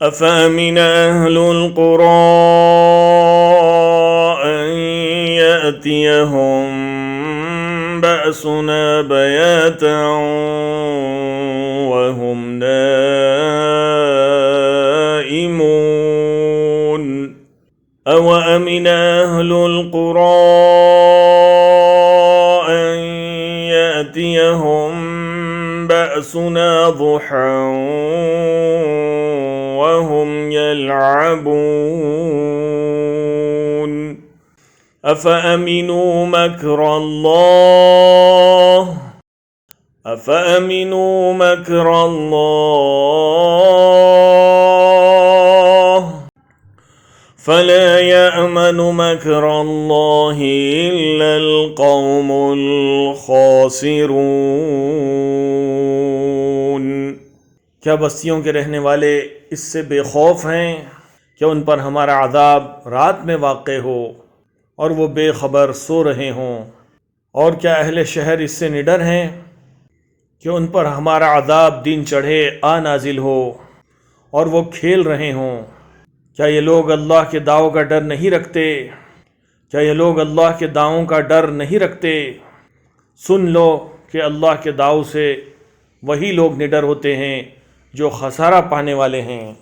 أفأمن أهل القرى أن يأتيهم بأسنا بياتا وهم نائمون أوأمن أهل القرى أن يأتيهم بأسنا ضحى وهم يلعبون أفأمنوا مكر الله فلا يأمن مكر الله إلا القوم الخاسرون। क्या बस्तियों के रहने वाले इससे बेखौफ हैं कि उन पर हमारा अज़ाब रात में वाक़े हो और वो बेखबर सो रहे हों? और क्या अहले शहर इससे निडर हैं कि उन पर हमारा अज़ाब दिन चढ़े आ नाजिल हो और वो खेल रहे हों? क्या ये लोग अल्लाह के दावों का डर नहीं रखते? क्या ये लोग अल्लाह के दावों का डर नहीं रखते? सुन लो कि अल्लाह के दाव से वही लोग निडर होते हैं जो खसारा पाने वाले हैं।